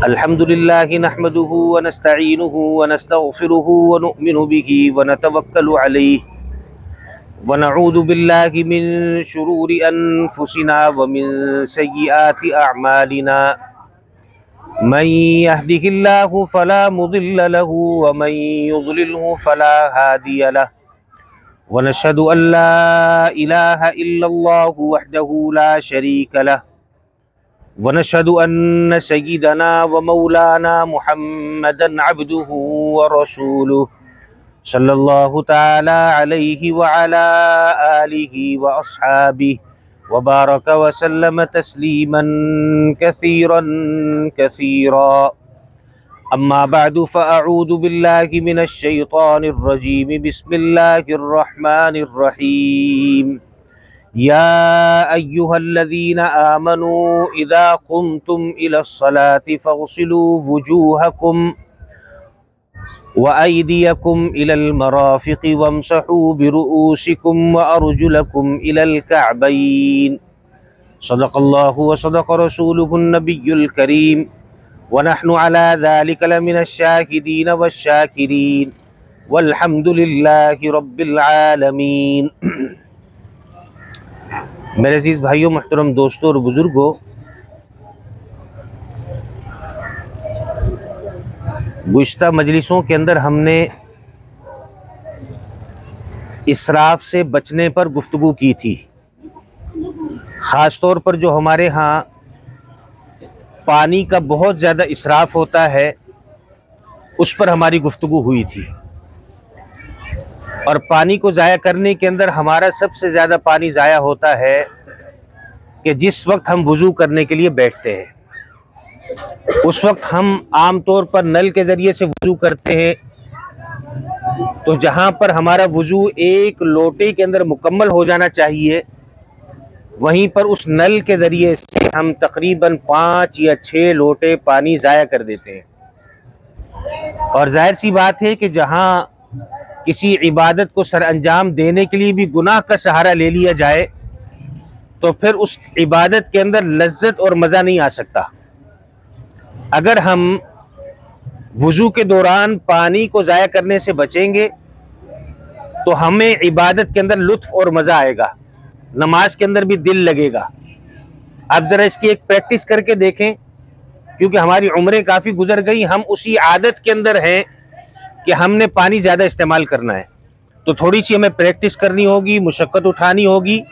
अल्हम्दुलिल्लाहि नहमदुहु व नस्तईनुहु व नस्तगफिरुहु व नुअमिनु बिही व नतवक्कलु अलैहि व नऊज़ु बिल्लाहि मिन शुरूरि अनफुसिना व मिन सय्यिआति अअमालिना मन यहदिहिल्लाहु फला मुदिल्ल लहु व मन युद्लिलहु फला हादिय लहु व नशहदु अल्ला इलाहा इल्लल्लाहु वहदहु ला शरीका लहु व नशहदु अन्न सय्यिदना व मौलाना मुहम्मदन अब्दुहु व रसूलुहु सल्लल्लाहु तआला अलैहि व अला आलिहि व अस्हाबिहि व बारक व सल्लम तस्लीमन कसीरन कसीरा। अम्मा बअदु फ़अऊज़ु बिल्लाहि मिनश शैतानिर रजीम। बिस्मिल्लाहिर रहमानिर रहीम। या अय्युहल्लज़ीना आमनू इज़ा क़ुमतुम इलस्सलाति फ़ग़सिलू वुजूहकुम व अयदियकुम इलल मराफ़िक़ि वम्सहू बिरुऊसिकुम व अर्जुलकुम इलल कअबैन। सदक़ल्लाहु व सदक़ रसूलुहुन नबियुल करीम व नहनु अला ज़ालिका लमिनश शाहिदीन वश्शाकिरीन वल्हम्दुलिल्लाहि रब्बिल आलमीन। मेरे अज़ीज़ भाइयों, मुहतरम दोस्तों और बुज़ुर्गों, गुज़िश्ता मजलिसों के अंदर हमने इसराफ से बचने पर गुफ्तगू की थी। ख़ास तौर पर जो हमारे यहाँ पानी का बहुत ज़्यादा इसराफ होता है उस पर हमारी गुफ्तगू हुई थी। और पानी को ज़ाया करने के अंदर हमारा सबसे ज़्यादा पानी ज़ाया होता है कि जिस वक्त हम वज़ू करने के लिए बैठते हैं, उस वक्त हम आम तौर पर नल के ज़रिए से वज़ू करते हैं। तो जहाँ पर हमारा वज़ू एक लोटे के अंदर मुकम्मल हो जाना चाहिए, वहीं पर उस नल के ज़रिए से हम तकरीबन 5 या 6 लोटे पानी ज़ाया कर देते हैं। और जाहिर सी बात है कि जहाँ किसी इबादत को सर अंजाम देने के लिए भी गुनाह का सहारा ले लिया जाए तो फिर उस इबादत के अंदर लज्जत और मज़ा नहीं आ सकता। अगर हम वज़ू के दौरान पानी को ज़ाया करने से बचेंगे तो हमें इबादत के अंदर लुत्फ़ और मज़ा आएगा, नमाज के अंदर भी दिल लगेगा। आप ज़रा इसकी एक प्रैक्टिस करके देखें, क्योंकि हमारी उम्रें काफ़ी गुजर गई, हम उसी आदत के अंदर हैं कि हमने पानी ज़्यादा इस्तेमाल करना है। तो थोड़ी सी हमें प्रैक्टिस करनी होगी, मुशक्क़त उठानी होगी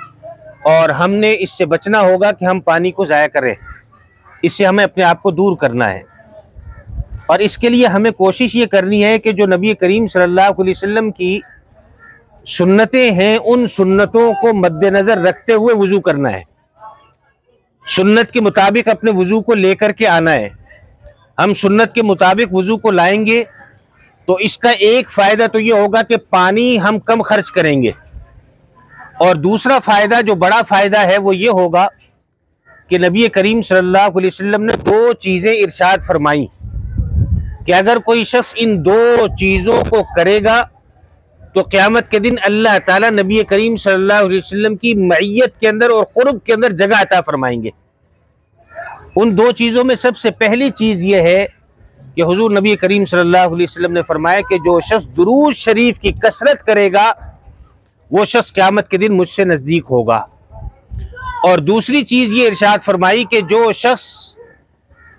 और हमने इससे बचना होगा कि हम पानी को ज़ाया करें। इससे हमें अपने आप को दूर करना है। और इसके लिए हमें कोशिश ये करनी है कि जो नबी करीम सल्लल्लाहु अलैहि वसल्लम की सुन्नतें हैं, उन सुन्नतों को मद्देनज़र रखते हुए वज़ू करना है। सुन्नत के मुताबिक अपने वज़ू को लेकर के आना है। हम सुन्नत के मुताबिक वज़ू को लाएंगे तो इसका एक फ़ायदा तो ये होगा कि पानी हम कम खर्च करेंगे, और दूसरा फ़ायदा, जो बड़ा फ़ायदा है, वो ये होगा कि नबी करीम सल्लल्लाहु अलैहि वसल्लम ने 2 चीज़ें इरशाद फरमाई कि अगर कोई शख्स इन 2 चीज़ों को करेगा तो क़यामत के दिन अल्लाह ताला नबी करीम सल्लल्लाहु अलैहि वसल्लम की मईयत के अंदर और क़ुर्ब के अंदर जगह अता फरमाएंगे। उन 2 चीज़ों में सबसे पहली चीज़ ये है कि हुज़ूर नबी करीम सल्लल्लाहु अलैहि वसल्लम ने फरमाया कि जो शख्स दुरूद शरीफ की कसरत करेगा वो शख्स क़यामत के दिन मुझसे नज़दीक होगा। और दूसरी चीज़ ये इरशाद फरमाई कि जो शख्स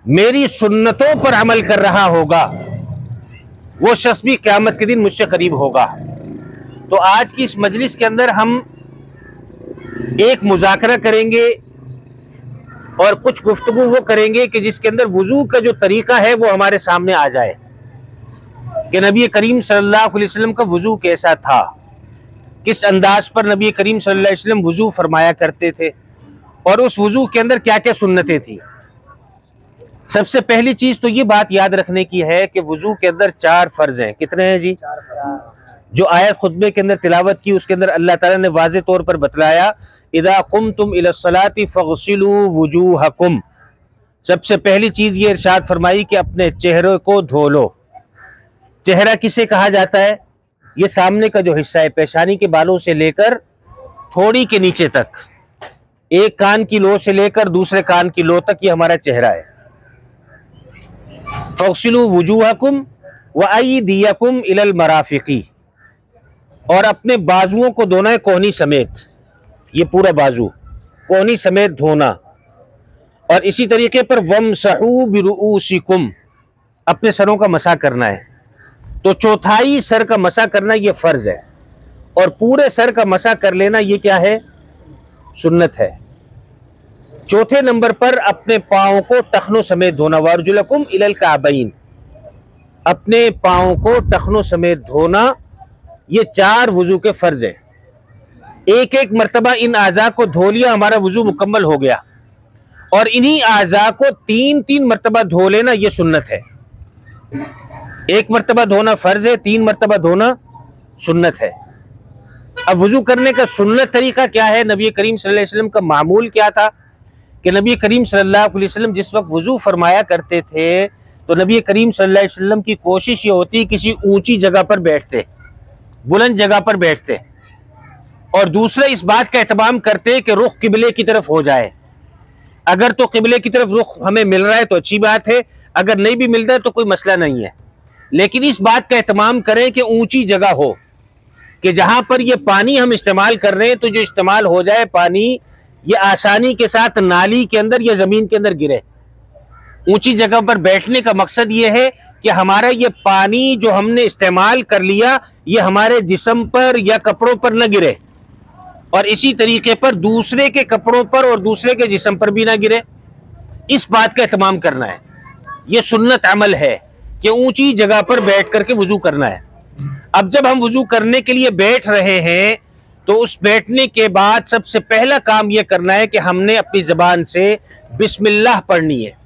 मेरी सुन्नतों पर अमल कर रहा होगा वो शख्स भी क़यामत के दिन मुझसे करीब होगा। तो आज की इस मजलिस के अंदर हम एक मुज़ाकरा करेंगे और कुछ गुफ्तगू वो करेंगे कि जिसके अंदर वज़ू का जो तरीक़ा है वो हमारे सामने आ जाए कि नबी करीम सल्लल्लाहु अलैहि वसल्लम का वज़ू कैसा था, किस अंदाज पर नबी करीम सल्लल्लाहु अलैहि वसल्लम वज़ू फरमाया करते थे और उस वज़ू के अंदर क्या क्या सुन्नतें थी। सबसे पहली चीज़ तो ये बात याद रखने की है कि वज़ू के अंदर 4 फ़र्ज़ हैं। कितने हैं जी? जो आयत खुतबे के अंदर तिलावत की उसके अंदर अल्लाह ताला ने वाज़े तौर पर बतलाया, इज़ा क़ुमतुम इलस्सलाति फ़ग़सिलू वुजूहकुम। सबसे पहली चीज़ ये इरशाद फरमाई कि अपने चेहरे को धो लो। चेहरा किसे कहा जाता है? ये सामने का जो हिस्सा है, पेशानी के बालों से लेकर थोड़ी के नीचे तक, एक कान की लो से लेकर दूसरे कान की लो तक, ये हमारा चेहरा है। फगसिलू वुजूहकुम व अयदियकुम इलल मराफिकी, और अपने बाजुओं को धोना है कोहनी समेत, ये पूरा बाजू कोहनी समेत धोना। और इसी तरीके पर वमसहू बिरुऊसिकुम, अपने सरों का मसा करना है। तो चौथाई सर का मसा करना ये फर्ज है, और पूरे सर का मसा कर लेना ये क्या है, सुन्नत है। चौथे नंबर पर अपने पाँव को टखनों समेत धोना, वारजुलकुम इलल काबैन, अपने पाँव को टखनों समेत धोना, ये 4 वुजू के फर्ज है। एक एक मर्तबा इन आज़ा को धो लिया, हमारा वुजू मुकम्मल हो गया। और इन्हीं आज़ा को 3-3 मर्तबा धो लेना, ये सुन्नत है। 1 मर्तबा धोना फर्ज है, 3 मर्तबा धोना सुन्नत है। अब वुजू करने का सुन्नत तरीका क्या है, नबी करीम सल्लल्लाहु अलैहि वसल्लम का मामूल क्या था कि नबी करीम सल्लल्लाहु अलैहि वसल्लम जिस वक्त वुजू फरमाया करते थे तो नबी करीम सल्लल्लाहु अलैहि वसल्लम की कोशिश ये होती किसी ऊंची जगह पर बैठते, बुलंद जगह पर बैठते, और दूसरा इस बात का एहतमाम करते कि रुख किबले की तरफ हो जाए। अगर तो किबले की तरफ रुख हमें मिल रहा है तो अच्छी बात है, अगर नहीं भी मिल रहा है तो कोई मसला नहीं है, लेकिन इस बात का एहतमाम करें कि ऊंची जगह हो, कि जहां पर ये पानी हम इस्तेमाल कर रहे हैं तो जो इस्तेमाल हो जाए पानी ये आसानी के साथ नाली के अंदर या जमीन के अंदर गिरे। ऊंची जगह पर बैठने का मकसद ये है कि हमारा ये पानी जो हमने इस्तेमाल कर लिया ये हमारे जिस्म पर या कपड़ों पर न गिरे, और इसी तरीके पर दूसरे के कपड़ों पर और दूसरे के जिस्म पर भी ना गिरे। इस बात का एहतमाम करना है। यह सुन्नत अमल है कि ऊंची जगह पर बैठ करके वुजू करना है। अब जब हम वुजू करने के लिए बैठ रहे हैं तो उस बैठने के बाद सबसे पहला काम यह करना है कि हमने अपनी ज़बान से बिस्मिल्लाह पढ़नी है।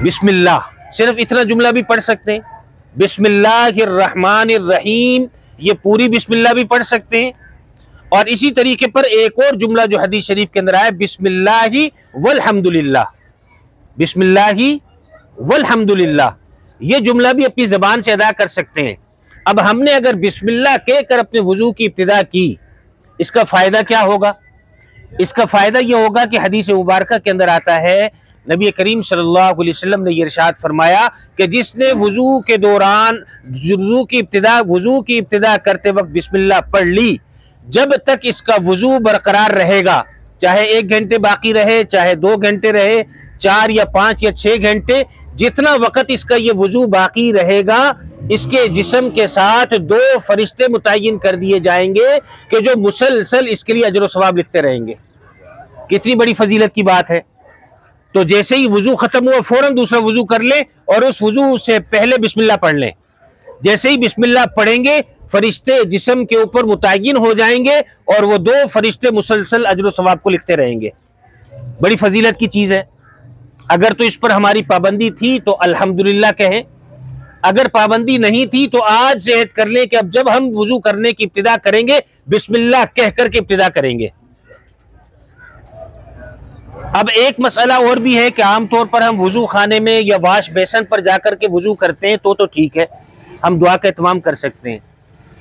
बिस्मिल्लाह, सिर्फ इतना जुमला भी पढ़ सकते हैं, बिस्मिल्लाहिर्रहमानिर्रहीम, ये पूरी बिस्मिल्लाह भी पढ़ सकते हैं। और इसी तरीके पर एक और जुमला जो हदीस शरीफ के अंदर आया, बिस्मिल्लाहि वल्हम्दुलिल्लाह, बिस्मिल्लाहि वल्हम्दुलिल्लाह, ये जुमला भी अपनी ज़बान से अदा कर सकते हैं। अब हमने अगर बिस्मिल्लाह कहकर अपने वुजू की इब्तिदा की, इसका फ़ायदा क्या होगा? इसका फ़ायदा ये होगा कि हदीस मुबारक के अंदर आता है, नबी करीम सल्लल्लाहु अलैहि वसल्लम ने ये इरशाद फरमाया कि जिसने वुजू के दौरान वुजू की इब्तिदा करते वक्त बिस्मिल्लाह पढ़ ली, जब तक इसका वुजू बरकरार रहेगा, चाहे 1 घंटे बाकी रहे, चाहे 2 घंटे रहे, 4 या 5 या 6 घंटे, जितना वक्त इसका ये वुजू बाकी रहेगा, इसके जिस्म के साथ 2 फरिश्ते मुतय्यन कर दिए जाएंगे कि जो मुसलसल इसके लिए अजर व सवाब लिखते रहेंगे। कितनी बड़ी फजीलत की बात है। तो जैसे ही वुजू खत्म हुआ फौरन दूसरा वुजू कर ले और उस वुजू से पहले बिस्मिल्लाह पढ़ लें। जैसे ही बिस्मिल्लाह पढ़ेंगे फरिश्ते जिस्म के ऊपर मुतय्यन हो जाएंगे और वो 2 फरिश्ते मुसलसल अजर व सवाब को लिखते रहेंगे। बड़ी फजीलत की चीज़ है। अगर तो इस पर हमारी पाबंदी थी तो अल्हम्दुलिल्लाह कहें, अगर पाबंदी नहीं थी तो आज से ऐद कर लें कि अब जब हम वुजू करने की इब्तिदा करेंगे बिस्मिल्लाह कह करके इब्तिदा करेंगे। अब एक मसला और भी है कि आमतौर पर हम वुजू खाने में या वाश बेसन पर जाकर के वुजू करते हैं तो ठीक है, हम दुआ का एहतमाम कर सकते हैं।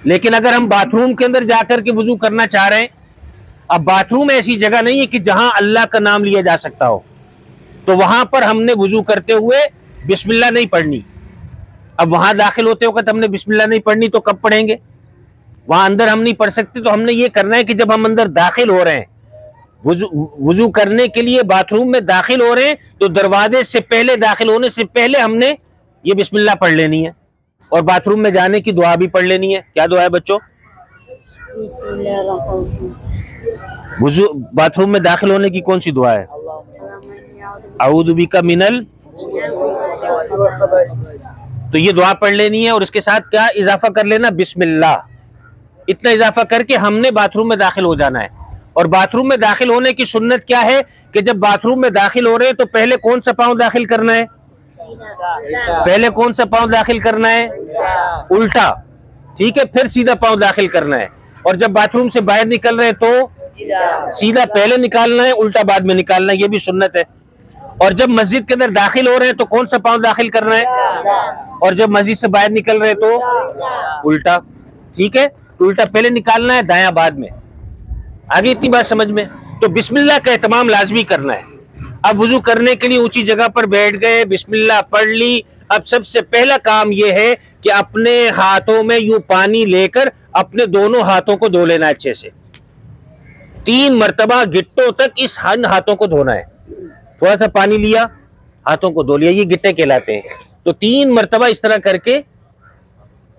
लेकिन अगर हम बाथरूम के अंदर जाकर के वुजू करना चाह रहे हैं, अब बाथरूम ऐसी जगह नहीं है कि जहां अल्लाह का नाम लिया जा सकता हो, तो वहां पर हमने वुजू करते हुए बिस्मिल्लाह नहीं पढ़नी। अब वहां दाखिल होते वक्त हमने बिस्मिल्लाह नहीं पढ़नी तो कब पढ़ेंगे? वहां अंदर हम नहीं पढ़ सकते, तो हमने ये करना है कि जब हम अंदर दाखिल हो रहे हैं, वुजू करने के लिए बाथरूम में दाखिल हो रहे हैं, तो दरवाजे से पहले, दाखिल होने से पहले हमने ये बिस्मिल्लाह पढ़ लेनी है और बाथरूम में जाने की दुआ भी पढ़ लेनी है। क्या दुआ है बच्चों? वुजू बाथरूम में दाखिल होने की कौन सी दुआ है? अऊज़ु बिका मिनल, तो ये दुआ पढ़ लेनी है और इसके साथ क्या इजाफा कर लेना, बिस्मिल्लाह। इतना इजाफा करके हमने बाथरूम में दाखिल हो जाना है। और बाथरूम में दाखिल होने की सुन्नत क्या है कि जब बाथरूम में दाखिल हो रहे हैं तो पहले कौन सा पाँव दाखिल करना है? पहले कौन सा पाँव दाखिल करना है? उल्टा, ठीक है, फिर सीधा पाँव दाखिल करना है। और जब बाथरूम से बाहर निकल रहे हैं तो सीधा पहले निकालना है, उल्टा बाद में निकालना है, ये भी सुन्नत है। और जब मस्जिद के अंदर दाखिल हो रहे हैं तो कौन सा पाँव दाखिल करना है? और जब मस्जिद से बाहर निकल रहे हैं तो उल्टा, ठीक है, उल्टा पहले निकालना है, दायां बाद में। आगे इतनी बात समझ में? तो बिस्मिल्लाह का एहतमाम लाजमी करना है। अब वुजू करने के लिए ऊंची जगह पर बैठ गए, बिस्मिल्लाह पढ़ ली। अब सबसे पहला काम यह है कि अपने हाथों में यूं पानी लेकर अपने दोनों हाथों को धो लेना अच्छे से। 3 मरतबा गिट्टों तक इस हाथों को धोना है। थोड़ा सा पानी लिया, हाथों को धो लिया, ये गिट्टे कहलाते हैं। तो 3 मरतबा इस तरह करके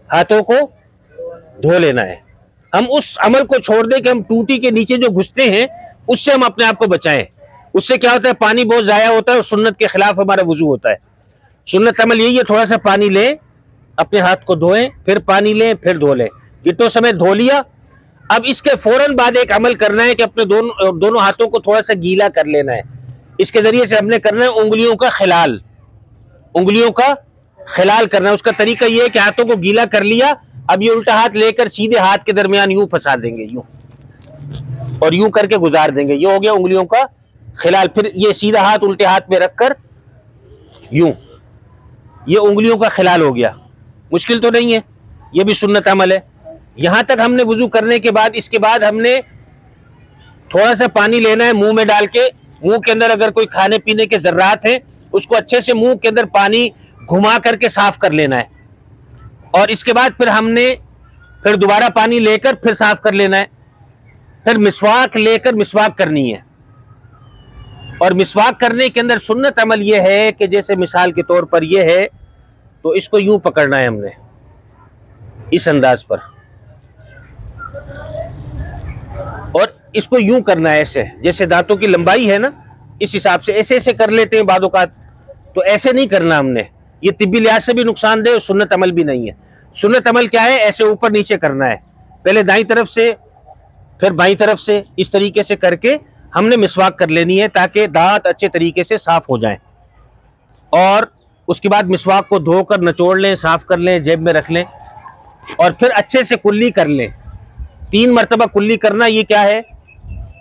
हाथों को धो लेना है। हम उस अमल को छोड़ दें कि हम टूटी के नीचे जो घुसते हैं उससे हम अपने आप को बचाएं। उससे क्या होता है, पानी बहुत जाया होता है और सुन्नत के खिलाफ हमारा वुजू होता है। सुन्नत अमल यही है, थोड़ा सा पानी लें, अपने हाथ को धोएं, फिर पानी लें, फिर धो लें। गिट्टों समेत धो लिया। अब इसके फौरन बाद एक अमल करना है कि अपने दोनों हाथों को थोड़ा सा गीला कर लेना है। इसके जरिए से हमने करना है उंगलियों का खिलाल, उंगलियों का खिलाल करना है। उसका तरीका यह है कि हाथों को गीला कर लिया, अब ये उल्टा हाथ लेकर सीधे हाथ के दरमियान यूं फंसा देंगे, यूं और यूं करके गुजार देंगे। ये हो गया उंगलियों का खिलाल। फिर ये सीधा हाथ उल्टे हाथ में रखकर यूं, ये उंगलियों का खिलाल हो गया। मुश्किल तो नहीं है, ये भी सुन्नत अमल है। यहां तक हमने वुजू करने के बाद, इसके बाद हमने थोड़ा सा पानी लेना है, मुंह में डाल के, मुंह के अंदर अगर कोई खाने पीने के जर्रात हैं उसको अच्छे से मुंह के अंदर पानी घुमा करके साफ कर लेना है। और इसके बाद फिर हमने फिर दोबारा पानी लेकर फिर साफ कर लेना है। फिर मिसवाक लेकर मिसवाक करनी है। और मिसवाक करने के अंदर सुन्नत अमल यह है कि जैसे मिसाल के तौर पर यह है, तो इसको यूं पकड़ना है हमने, इस अंदाज पर, और इसको यूं करना है ऐसे, जैसे दांतों की लंबाई है ना, इस हिसाब से ऐसे ऐसे कर लेते हैं बाद औक़ात। तो ऐसे नहीं करना हमने, ये तिब्बी लिहाज से भी नुकसानदेह और सुन्नत अमल भी नहीं है। सुन्नत अमल क्या है, ऐसे ऊपर नीचे करना है, पहले दाईं तरफ से फिर बाईं तरफ से, इस तरीके से करके हमने मिसवाक कर लेनी है ताकि दांत अच्छे तरीके से साफ हो जाएं। और उसके बाद मिसवाक को धोकर निचोड़ लें, साफ कर लें, जेब में रख लें और फिर अच्छे से कुल्ली कर लें। 3 मरतबा कुल्ली करना, ये क्या है,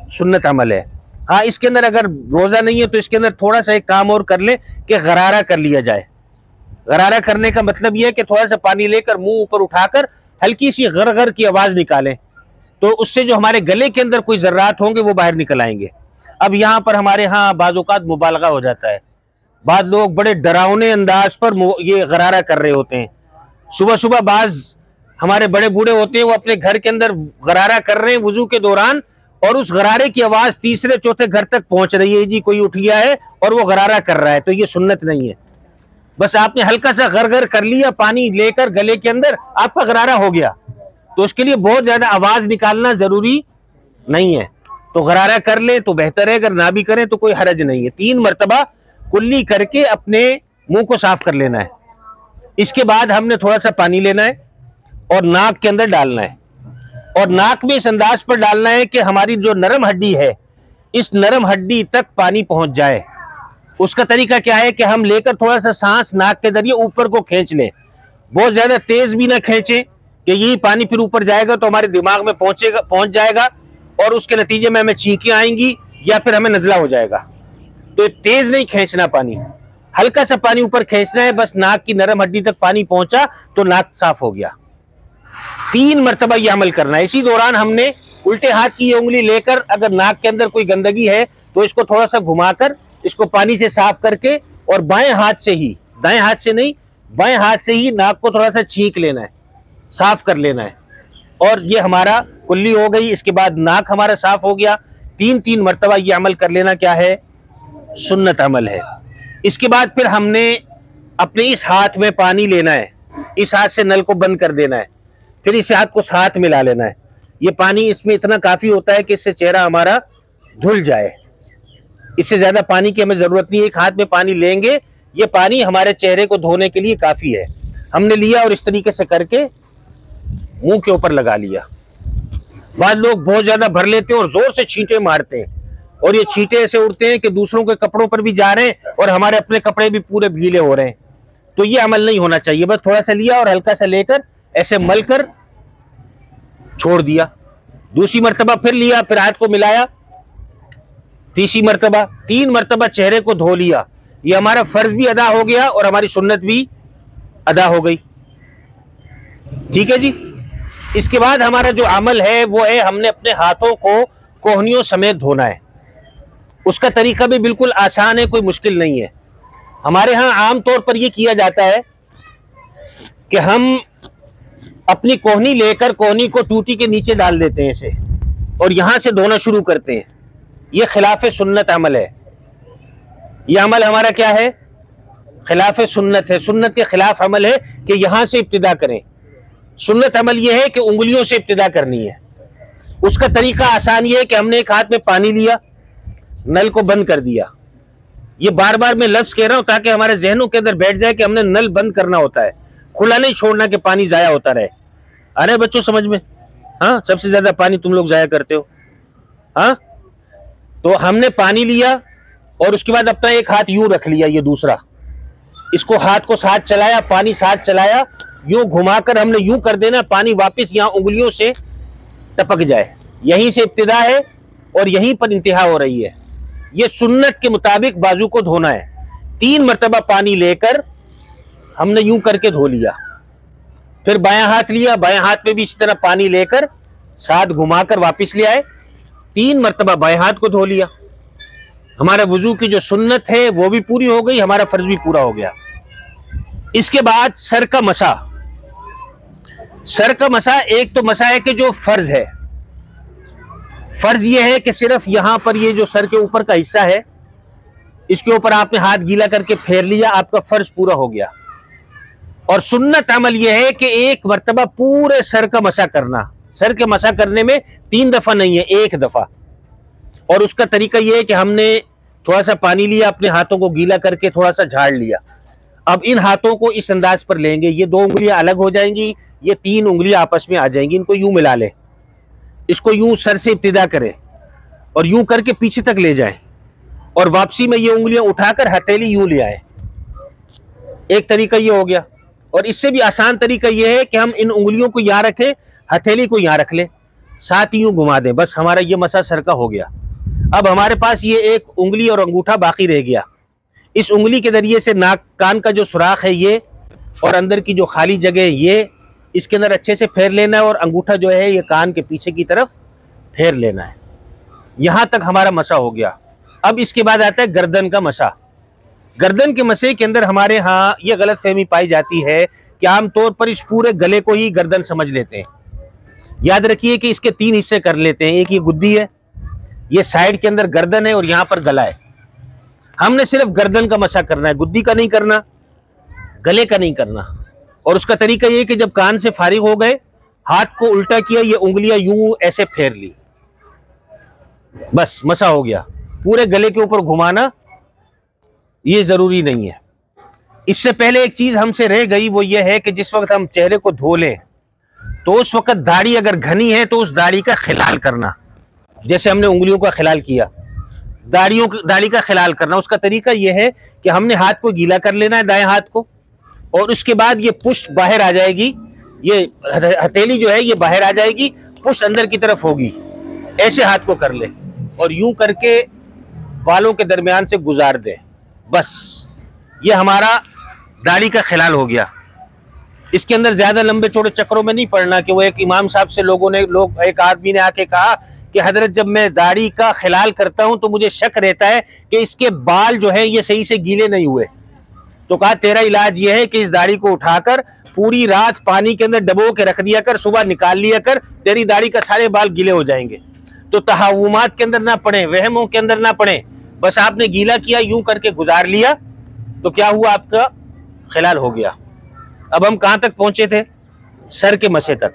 सुन्नत अमल है। हाँ, इसके अंदर अगर रोज़ा नहीं है तो इसके अंदर थोड़ा सा एक काम और कर लें कि गरारा कर लिया जाए। गरारा करने का मतलब यह है कि थोड़ा सा पानी लेकर मुंह ऊपर उठाकर हल्की सी गर की आवाज़ निकालें, तो उससे जो हमारे गले के अंदर कोई जर्रात होंगे वो बाहर निकल आएंगे। अब यहाँ पर हमारे यहाँ बाज़ औक़ात मुबालगा हो जाता है, बाद लोग बड़े डरावने अंदाज पर ये गरारा कर रहे होते हैं। सुबह सुबह बाज़ हमारे बड़े बूढ़े होते हैं, वो अपने घर के अंदर गरारा कर रहे हैं वुजू के दौरान, और उस गरारे की आवाज़ तीसरे चौथे घर तक पहुँच रही है, जी कोई उठ गया है और वो गरारा कर रहा है। तो ये सुन्नत नहीं है। बस आपने हल्का सा गर कर लिया पानी लेकर गले के अंदर, आपका गरारा हो गया। तो उसके लिए बहुत ज्यादा आवाज निकालना जरूरी नहीं है, तो गरारा कर ले तो बेहतर है, अगर ना भी करें तो कोई हरज नहीं है। 3 मरतबा कुल्ली करके अपने मुंह को साफ कर लेना है। इसके बाद हमने थोड़ा सा पानी लेना है और नाक के अंदर डालना है, और नाक में इस अंदाज पर डालना है कि हमारी जो नरम हड्डी है, इस नरम हड्डी तक पानी पहुंच जाए। उसका तरीका क्या है कि हम लेकर थोड़ा सा सांस नाक के जरिए ऊपर को खींच लें, बहुत ज्यादा तेज भी ना खींचें कि यही पानी फिर ऊपर जाएगा तो हमारे दिमाग में पहुंच जाएगा और उसके नतीजे में हमें छींकें आएंगी या फिर हमें नजला हो जाएगा। तो तेज नहीं खींचना पानी, हल्का सा पानी ऊपर खींचना है, बस नाक की नरम हड्डी तक पानी पहुंचा तो नाक साफ हो गया। 3 मरतबा ये अमल करना है। इसी दौरान हमने उल्टे हाथ की ये उंगली लेकर अगर नाक के अंदर कोई गंदगी है तो इसको थोड़ा सा घुमाकर इसको पानी से साफ करके, और बाएं हाथ से ही, दाएं हाथ से नहीं, बाएं हाथ से ही नाक को थोड़ा सा छींक लेना है, साफ कर लेना है। और ये हमारा कुल्ली हो गई। इसके बाद नाक हमारा साफ हो गया। 3 मरतबा ये अमल कर लेना क्या है, सुन्नत अमल है। इसके बाद फिर हमने अपने इस हाथ में पानी लेना है, इस हाथ से नल को बंद कर देना है, फिर इस हाथ को साथ मिला लेना है। ये पानी इसमें इतना काफी होता है कि इससे चेहरा हमारा धुल जाए। इससे ज्यादा पानी की हमें जरूरत नहीं है। एक हाथ में पानी लेंगे, ये पानी हमारे चेहरे को धोने के लिए काफी है। हमने लिया और इस तरीके से करके मुंह के ऊपर लगा लिया। बाद लोग बहुत ज्यादा भर लेते हैं और जोर से छींटे मारते हैं, और ये छींटे ऐसे उड़ते हैं कि दूसरों के कपड़ों पर भी जा रहे हैं और हमारे अपने कपड़े भी पूरे गीले हो रहे हैं। तो ये अमल नहीं होना चाहिए। बस थोड़ा सा लिया और हल्का सा लेकर ऐसे मल कर छोड़ दिया। दूसरी मरतबा फिर लिया, फिर हाथ को मिलाया, तीसरी मरतबा, 3 मरतबा चेहरे को धो लिया। ये हमारा फर्ज भी अदा हो गया और हमारी सुन्नत भी अदा हो गई। ठीक है जी। इसके बाद हमारा जो अमल है वो है हमने अपने हाथों को कोहनियों समेत धोना है। उसका तरीका भी बिल्कुल आसान है, कोई मुश्किल नहीं है। हमारे यहाँ आम तौर पर यह किया जाता है कि हम अपनी कोहनी लेकर कोहनी को टूटी के नीचे डाल देते हैं ऐसे, और यहां से धोना शुरू करते हैं। यह खिलाफ सुन्नत अमल है। यह अमल हमारा क्या है? खिलाफ सुन्नत है। सुन्नत के खिलाफ अमल है कि यहां से इब्तिदा करें। सुन्नत अमल यह है कि उंगलियों से इब्तिदा करनी है। उसका तरीका आसान ये है कि हमने एक हाथ में पानी लिया, नल को बंद कर दिया। ये बार बार मैं लफ्ज कह रहा हूं ताकि हमारे जहनों के अंदर बैठ जाए कि हमने नल बंद करना होता है, खुला नहीं छोड़ना कि पानी जाया होता रहे। अरे बच्चों समझ में? हाँ, सबसे ज्यादा पानी तुम लोग जाया करते हो। हाँ, तो हमने पानी लिया और उसके बाद अपना एक हाथ यूं रख लिया, ये दूसरा, इसको हाथ को साथ चलाया, पानी साथ चलाया, यूं घुमाकर हमने यूं कर देना, पानी वापस यहां उंगलियों से टपक जाए। यहीं से इब्तिदा है और यहीं पर इंतहा हो रही है। ये सुन्नत के मुताबिक बाजू को धोना है। 3 मरतबा पानी लेकर हमने यूं करके धो लिया, फिर बायां हाथ लिया, बायां हाथ में भी इसी तरह पानी लेकर साथ घुमाकर वापस ले आए, 3 मरतबा बाएं हाथ को धो लिया। हमारा वुजू की जो सुन्नत है वो भी पूरी हो गई, हमारा फर्ज भी पूरा हो गया। इसके बाद सर का मसा। सर का मसा एक तो मसा है कि जो फर्ज है। फर्ज ये है कि सिर्फ यहां पर ये जो सर के ऊपर का हिस्सा है, इसके ऊपर आपने हाथ गीला करके फेर लिया, आपका फर्ज पूरा हो गया। और सुन्नत अमल यह है कि एक मरतबा पूरे सर का मसा करना। सर के मसा करने में 3 दफा नहीं है, 1 दफा। और उसका तरीका यह है कि हमने थोड़ा सा पानी लिया, अपने हाथों को गीला करके थोड़ा सा झाड़ लिया। अब इन हाथों को इस अंदाज पर लेंगे, ये 2 उंगलियां अलग हो जाएंगी, ये 3 उंगलियां आपस में आ जाएंगी। इनको यूं मिला लें, इसको यूं सर से इब्तिदा करें और यूं करके पीछे तक ले जाएं, और वापसी में ये उंगलियां उठाकर हथेली यूं ले आए। एक तरीका ये हो गया। और इससे भी आसान तरीका यह है कि हम इन उंगलियों को यहां रखें, हथेली को यहां रख लें, साथ यूं घुमा दें, बस हमारा ये मसा सर का हो गया। अब हमारे पास ये एक उंगली और अंगूठा बाकी रह गया। इस उंगली के जरिए से नाक कान का जो सुराख है ये, और अंदर की जो खाली जगह है ये, इसके अंदर अच्छे से फेर लेना है, और अंगूठा जो है ये कान के पीछे की तरफ फेर लेना है। यहां तक हमारा मसा हो गया। अब इसके बाद आता है गर्दन का मसा। गर्दन के मसे के अंदर हमारे यहाँ ये गलत फहमी पाई जाती है कि आमतौर पर इस पूरे गले को ही गर्दन समझ लेते हैं। याद रखिए कि इसके 3 हिस्से कर लेते हैं। एक ये गुद्दी है, ये साइड के अंदर गर्दन है, और यहाँ पर गला है। हमने सिर्फ गर्दन का मसा करना है, गुद्दी का नहीं करना, गले का नहीं करना। और उसका तरीका ये कि जब कान से फारिग हो गए, हाथ को उल्टा किया, ये उंगलियां यूं ऐसे फेर ली, बस मसा हो गया। पूरे गले के ऊपर घुमाना ये जरूरी नहीं है। इससे पहले एक चीज हमसे रह गई, वो ये है कि जिस वक्त हम चेहरे को धो लें तो उस वक्त दाढ़ी अगर घनी है तो उस दाढ़ी का खिलाल करना, जैसे हमने उंगलियों का खिलाल किया, दाढ़ी का खिलाल करना। उसका तरीका यह है कि हमने हाथ को गीला कर लेना है, दाएं हाथ को, और उसके बाद ये पुष्ट बाहर आ जाएगी, ये हथेली जो है ये बाहर आ जाएगी, पुष्ट अंदर की तरफ होगी। ऐसे हाथ को कर ले और यूं करके बालों के दरमियान से गुजार दे, बस ये हमारा दाढ़ी का खिलाल हो गया। इसके अंदर ज्यादा लंबे चौड़े चक्रों में नहीं पड़ना कि वो एक इमाम साहब से एक आदमी ने आके कहा कि हजरत जब मैं दाढ़ी का खिलाल करता हूं तो मुझे शक रहता है कि इसके बाल जो है ये सही से गीले नहीं हुए। तो कहा तेरा इलाज ये है कि इस दाढ़ी को उठाकर पूरी रात पानी के अंदर डबो के रख दिया कर, सुबह निकाल लिया कर, तेरी दाढ़ी का सारे बाल गीले हो जाएंगे। तो तहावुमात के अंदर ना पड़े, वहमों के अंदर ना पड़े, बस आपने गीला किया, यूं करके गुजार लिया, तो क्या हुआ, आपका खिलाल हो गया। अब हम कहां तक पहुंचे थे? सर के मसे तक।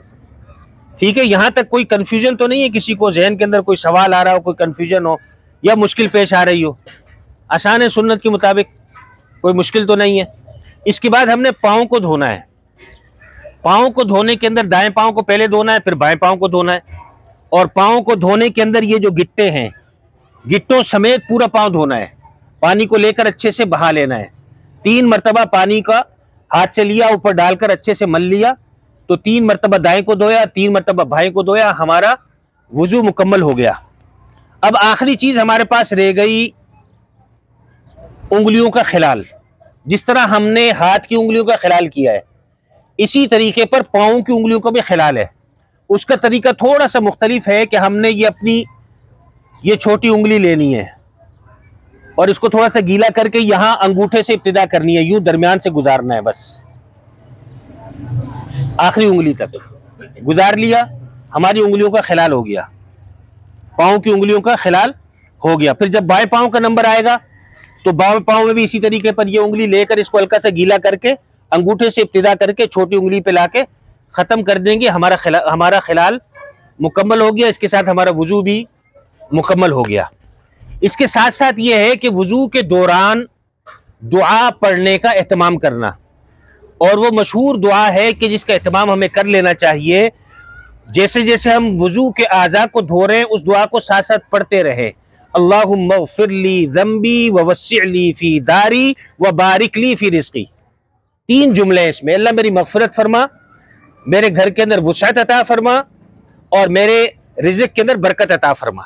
ठीक है, यहां तक कोई कंफ्यूजन तो नहीं है? किसी को जहन के अंदर कोई सवाल आ रहा हो, कोई कंफ्यूजन हो या मुश्किल पेश आ रही हो? आसान है सुन्नत के मुताबिक, कोई मुश्किल तो नहीं है। इसके बाद हमने पाँव को धोना है। पाँव को धोने के अंदर दाएं पाँव को पहले धोना है, फिर बाएं पाँव को धोना है। और पाँव को धोने के अंदर ये जो गिट्टे हैं, गिट्टों समेत पूरा पाँव धोना है। पानी को लेकर अच्छे से बहा लेना है। 3 मरतबा पानी का हाथ से लिया, ऊपर डालकर अच्छे से मल लिया, तो 3 मरतबा दाएं को धोया, 3 मरतबा बाएं को धोया, हमारा वुजू मुकम्मल हो गया। अब आखिरी चीज हमारे पास रह गई उंगलियों का खिलाल। जिस तरह हमने हाथ की उंगलियों का खिलाल किया है, इसी तरीके पर पाँव की उंगलियों का भी खिलाल है। उसका तरीका थोड़ा सा मुख्तलिफ है कि हमने ये अपनी ये छोटी उंगली लेनी है और इसको थोड़ा सा गीला करके यहां अंगूठे से इब्तिदा करनी है, यूं दरमियान से गुजारना है, बस आखिरी उंगली तक गुजार लिया, हमारी उंगलियों का खिलाल हो गया, पाँव की उंगलियों का खिलाल हो गया। फिर जब बाएं पाँव का नंबर आएगा तो बाएं पाँव में भी इसी तरीके पर ये उंगली लेकर इसको हल्का सा गीला करके अंगूठे से इब्तिदा करके छोटी उंगली पे लाके खत्म कर देंगे। हमारा खिलाल मुकम्मल हो गया, इसके साथ हमारा वुजू भी मुकम्मल हो गया। इसके साथ साथ ये है कि वुजू के दौरान दुआ पढ़ने का एहतमाम करना, और वो मशहूर दुआ है कि जिसका एहतमाम हमें कर लेना चाहिए। जैसे जैसे हम वुजू के आज़ा को धो रहे हैं उस दुआ को साथ साथ पढ़ते रहे, अल्लाहुम्मा ग़फ़िरली ज़म्बी व वस्सिअली फ़ी दारी व बारिक ली फ़ी रिज़्क़ी। 3 जुमले इसमें, अल्लाह मेरी मग़फ़िरत फरमा, मेरे घर के अंदर वुसअत अता फरमा और मेरे रिज़्क़ के अंदर बरकत अता फरमा।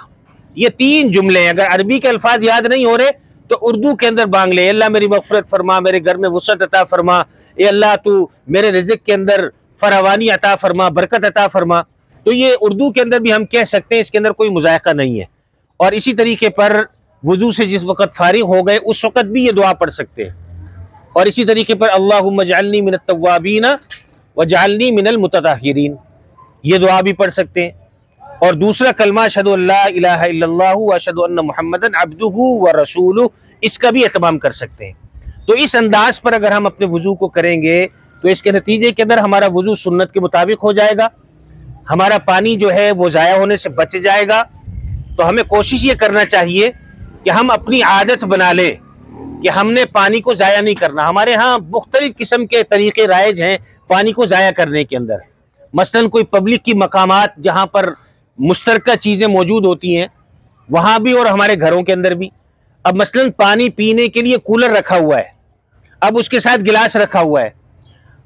ये 3 जुमले हैं। अगर अरबी के अल्फाज याद नहीं हो रहे तो उर्दू के अंदर मांग ले, अल्लाह मेरी मग़फ़िरत फरमा, मेरे घर में वुसअत अता फरमा, ए अल्लाह तू मेरे रिज़्क़ के अंदर फरावानी अता फरमा, बरकत अता फरमा। तो ये उर्दू के अंदर भी हम कह सकते हैं, इसके अंदर कोई मुज़ायक़ा नहीं है। और इसी तरीके पर वुजू से जिस वक़्त फारिग हो गए उस वक़्त भी ये दुआ पढ़ सकते हैं। और इसी तरीके पर अल्लाहुम्मा जअलनी मिनत तव्वाबीन व जअलनी मिनल मुतताहिरीन, ये दुआ भी पढ़ सकते हैं। और दूसरा कलमा अशहदु अल्ला इलाहा इल्लल्लाहु व अशहदु अन्ना मुहम्मदन अब्दुहु व रसूलुहु, इसका भी एहतमाम कर सकते हैं। तो इस अंदाज पर अगर हम अपने वुजू को करेंगे तो इसके नतीजे के अंदर हमारा वुजू सुन्नत के मुताबिक हो जाएगा, हमारा पानी जो है वो ज़ाया होने से बच जाएगा। तो हमें कोशिश ये करना चाहिए कि हम अपनी आदत बना लें कि हमने पानी को ज़ाया नहीं करना। हमारे यहाँ मुख्तलिफ किस्म के तरीके राइज हैं पानी को ज़ाया करने के अंदर। मसलन कोई पब्लिक की मकामात जहाँ पर मुश्तरका चीज़ें मौजूद होती हैं वहाँ भी, और हमारे घरों के अंदर भी। अब मसलन पानी पीने के लिए कूलर रखा हुआ है, अब उसके साथ गिलास रखा हुआ है।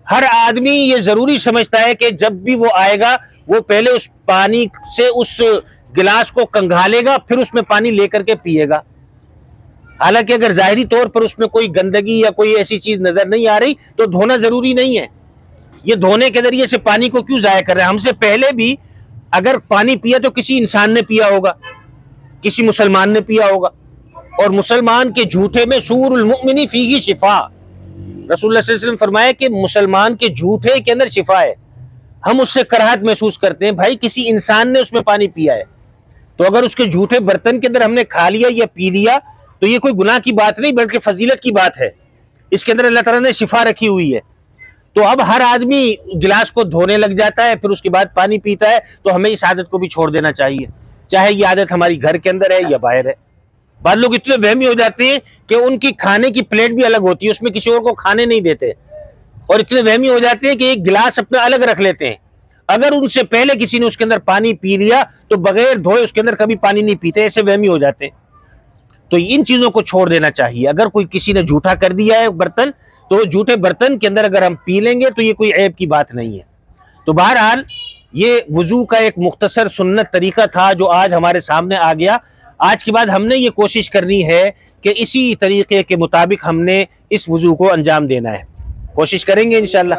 हर आदमी ये ज़रूरी समझता है कि जब भी वो आएगा वो पहले उस पानी से उस गिलास को कंघालेगा, फिर उसमें पानी लेकर के पिएगा। हालांकि अगर ज़ाहिरी तौर पर उसमें कोई गंदगी या कोई ऐसी चीज़ नज़र नहीं आ रही तो धोना ज़रूरी नहीं है। ये धोने के जरिए से पानी को क्यों ज़ाया कर रहे हैं? हमसे पहले भी अगर पानी पिया तो किसी इंसान ने पिया होगा, किसी मुसलमान ने पिया होगा। और मुसलमान के झूठे में सूरुल मुमिनी फीही शिफा, रसूलुल्लाह सल्लल्लाहु अलैहि वसल्लम फरमाया कि मुसलमान के झूठे के अंदर शिफा है। हम उससे कराहत महसूस करते हैं, भाई किसी इंसान ने उसमें पानी पिया है, तो अगर उसके झूठे बर्तन के अंदर हमने खा लिया या पी लिया तो ये कोई गुनाह की बात नहीं बल्कि फजीलत की बात है। इसके अंदर अल्लाह ताला ने शिफा रखी हुई है। तो अब हर आदमी गिलास को धोने लग जाता है, फिर उसके बाद पानी पीता है। तो हमें इस आदत को भी छोड़ देना चाहिए, चाहे ये आदत हमारी घर के अंदर है या बाहर है। बाद लोग इतने वहमी हो जाते हैं कि उनकी खाने की प्लेट भी अलग होती है, उसमें किसी और को खाने नहीं देते, और इतने वहमी हो जाते हैं कि एक गिलास अपना अलग रख लेते हैं। अगर उनसे पहले किसी ने उसके अंदर पानी पी लिया तो बगैर धोए उसके अंदर कभी पानी नहीं पीते, ऐसे वहमी हो जाते हैं। तो इन चीजों को छोड़ देना चाहिए। अगर कोई किसी ने झूठा कर दिया है बर्तन, तो झूठे बर्तन के अंदर अगर हम पी लेंगे तो ये कोई ऐब की बात नहीं है। तो बहरहाल ये वुजू का एक मुख्तसर सुन्नत तरीका था जो आज हमारे सामने आ गया। आज के बाद हमने ये कोशिश करनी है कि इसी तरीके के मुताबिक हमने इस वुजू को अंजाम देना है। कोशिश करेंगे इंशाअल्लाह।